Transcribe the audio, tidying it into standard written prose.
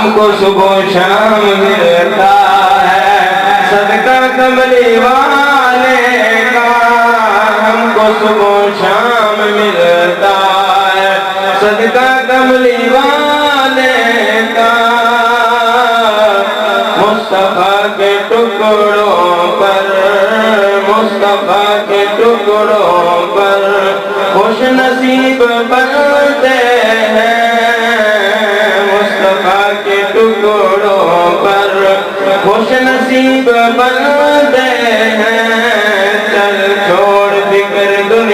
ہم کو صبح شام ملتا ہے صدقہ کملی والے کا، ہم کو صبح شام ملتا ہے صدقہ کملی والے کا، مصطفیٰ کے ٹکڑوں پر، مصطفیٰ کے ٹکڑوں پر خوش نصیب بنتے ہیں، مصطفیٰ کے ٹکڑوں پر خوش نصیب بنتے ہیں، چل چھوڑ فکر دنیا